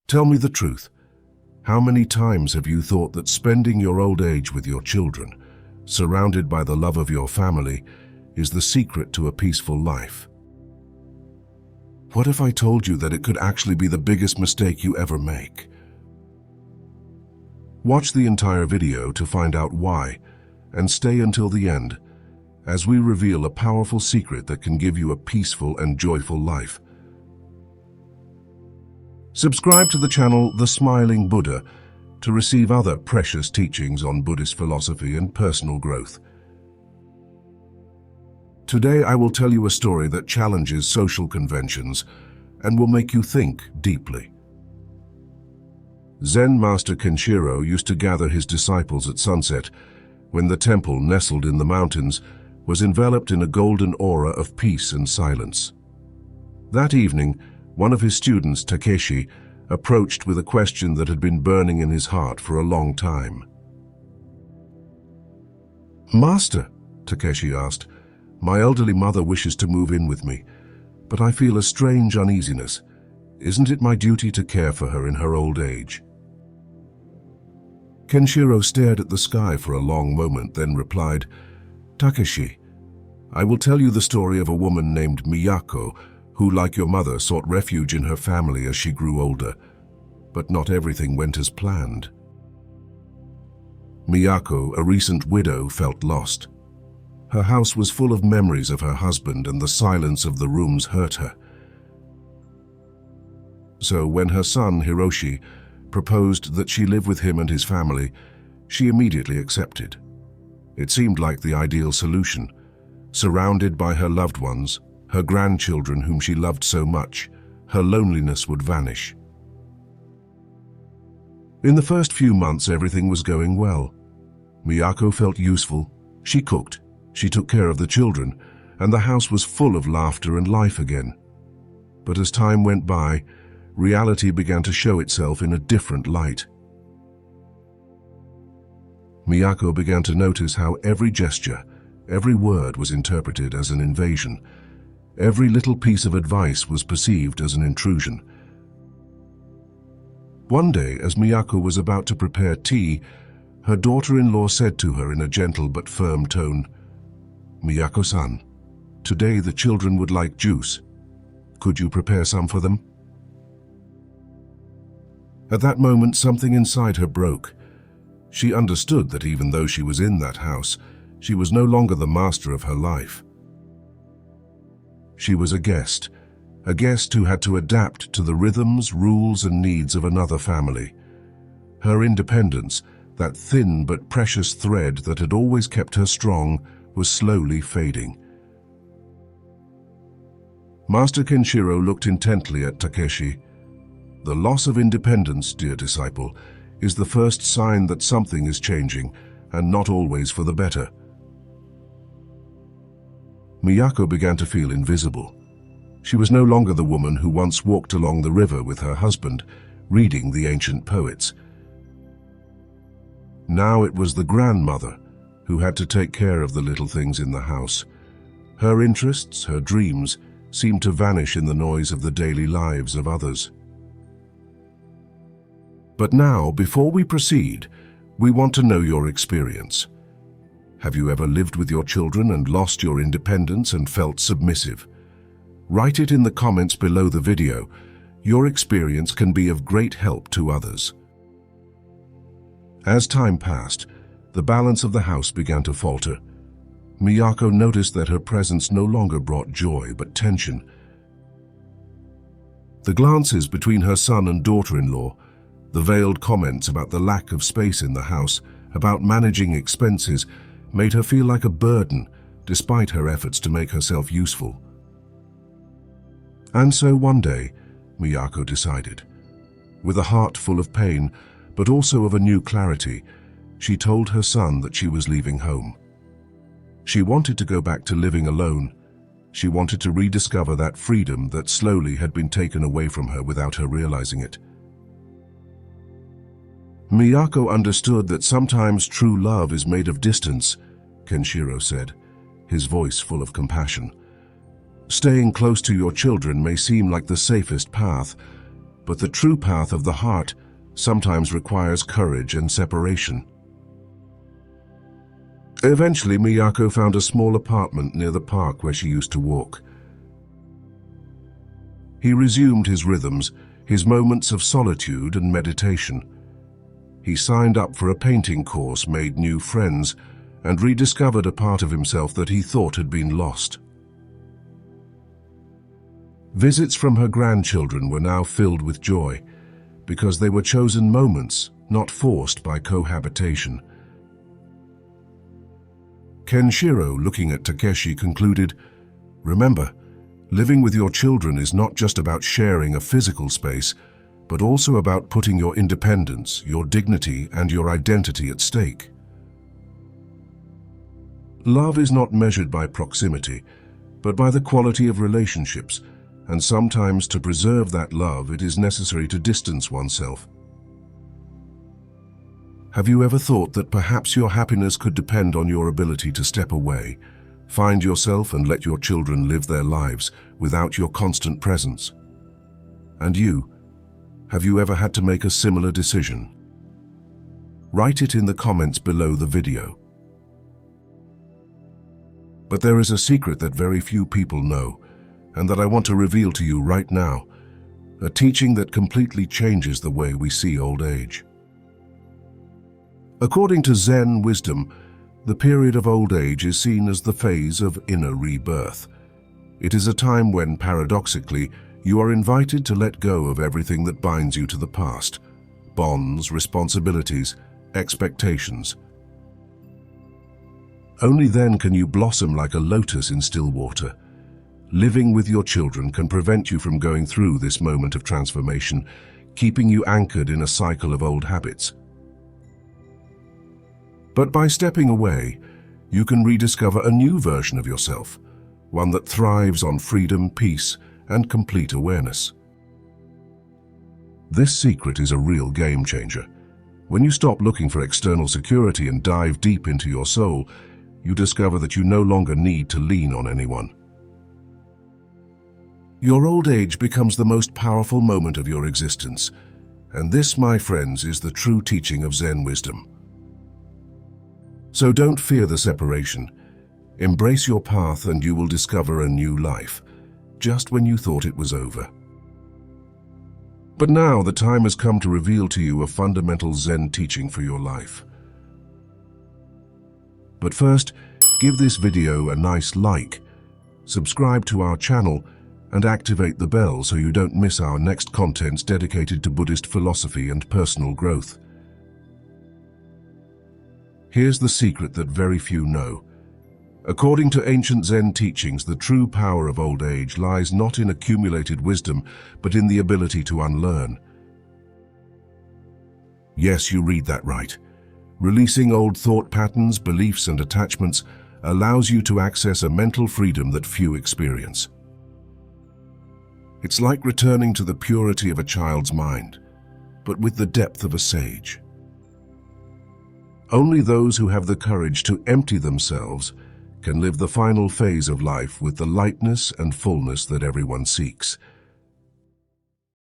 Tell me the truth. How many times have you thought that spending your old age with your children, surrounded by the love of your family, is the secret to a peaceful life? What if I told you that it could actually be the biggest mistake you ever make? Watch the entire video to find out why, and stay until the end, as we reveal a powerful secret that can give you a peaceful and joyful life. Subscribe to the channel The Smiling Buddha to receive other precious teachings on Buddhist philosophy and personal growth. Today I will tell you a story that challenges social conventions and will make you think deeply. Zen master Kenshiro used to gather his disciples at sunset when the temple, nestled in the mountains, was enveloped in a golden aura of peace and silence. That evening, one of his students, Takeshi, approached with a question that had been burning in his heart for a long time. "Master," Takeshi asked, "my elderly mother wishes to move in with me, but I feel a strange uneasiness. Isn't it my duty to care for her in her old age?" Kenshiro stared at the sky for a long moment, then replied, "Takeshi, I will tell you the story of a woman named Miyako who, like your mother, sought refuge in her family as she grew older. But not everything went as planned. Miyako, a recent widow, felt lost. Her house was full of memories of her husband, and the silence of the rooms hurt her. So when her son, Hiroshi, proposed that she live with him and his family, she immediately accepted. It seemed like the ideal solution. Surrounded by her loved ones, her grandchildren whom she loved so much, her loneliness would vanish. In the first few months, everything was going well. Miyako felt useful. She cooked, she took care of the children, and the house was full of laughter and life again. But as time went by, reality began to show itself in a different light. Miyako began to notice how every gesture, every word was interpreted as an invasion. Every little piece of advice was perceived as an intrusion. One day, as Miyako was about to prepare tea, her daughter-in-law said to her in a gentle but firm tone, "Miyako-san, today the children would like juice. Could you prepare some for them?" At that moment, something inside her broke. She understood that even though she was in that house, she was no longer the master of her life. She was a guest who had to adapt to the rhythms, rules, and needs of another family. Her independence, that thin but precious thread that had always kept her strong, was slowly fading. Master Kenshiro looked intently at Takeshi. "The loss of independence, dear disciple, is the first sign that something is changing, and not always for the better." Miyako began to feel invisible. She was no longer the woman who once walked along the river with her husband, reading the ancient poets. Now it was the grandmother who had to take care of the little things in the house. Her interests, her dreams, seemed to vanish in the noise of the daily lives of others. But now, before we proceed, we want to know your experience. Have you ever lived with your children and lost your independence and felt submissive? Write it in the comments below the video. Your experience can be of great help to others. As time passed, the balance of the house began to falter. Miyako noticed that her presence no longer brought joy but tension. The glances between her son and daughter-in-law, the veiled comments about the lack of space in the house, about managing expenses, made her feel like a burden, despite her efforts to make herself useful. And so one day, Miyako decided. With a heart full of pain, but also of a new clarity, she told her son that she was leaving home. She wanted to go back to living alone. She wanted to rediscover that freedom that slowly had been taken away from her without her realizing it. Miyako understood that sometimes true love is made of distance, Kenshiro said, his voice full of compassion. Staying close to your children may seem like the safest path, But the true path of the heart sometimes requires courage and separation. Eventually, Miyako found a small apartment near the park where she used to walk. He resumed his rhythms, his moments of solitude and meditation. He signed up for a painting course, made new friends, and rediscovered a part of himself that he thought had been lost. Visits from her grandchildren were now filled with joy, because they were chosen moments, not forced by cohabitation. Kenshiro, looking at Takeshi, concluded, "Remember, living with your children is not just about sharing a physical space, but also about putting your independence, your dignity, and your identity at stake." Love is not measured by proximity, but by the quality of relationships, and sometimes to preserve that love, it is necessary to distance oneself. Have you ever thought that perhaps your happiness could depend on your ability to step away, find yourself and let your children live their lives without your constant presence? And you, have you ever had to make a similar decision? Write it in the comments below the video. But there is a secret that very few people know, and that I want to reveal to you right now, a teaching that completely changes the way we see old age. According to Zen wisdom, the period of old age is seen as the phase of inner rebirth. It is a time when, paradoxically, you are invited to let go of everything that binds you to the past: bonds, responsibilities, expectations. Only then can you blossom like a lotus in still water. Living with your children can prevent you from going through this moment of transformation, keeping you anchored in a cycle of old habits. But by stepping away, you can rediscover a new version of yourself, one that thrives on freedom, peace, and complete awareness. This secret is a real game changer. When you stop looking for external security and dive deep into your soul, you discover that you no longer need to lean on anyone. Your old age becomes the most powerful moment of your existence, and this, my friends, is the true teaching of Zen wisdom. So don't fear the separation. Embrace your path and you will discover a new life, just when you thought it was over. But now the time has come to reveal to you a fundamental Zen teaching for your life. But first, give this video a nice like, subscribe to our channel, and activate the bell so you don't miss our next contents dedicated to Buddhist philosophy and personal growth. Here's the secret that very few know. According to ancient Zen teachings, the true power of old age lies not in accumulated wisdom, but in the ability to unlearn. Yes, you read that right. Releasing old thought patterns, beliefs, and attachments allows you to access a mental freedom that few experience. It's like returning to the purity of a child's mind, but with the depth of a sage. Only those who have the courage to empty themselves can live the final phase of life with the lightness and fullness that everyone seeks.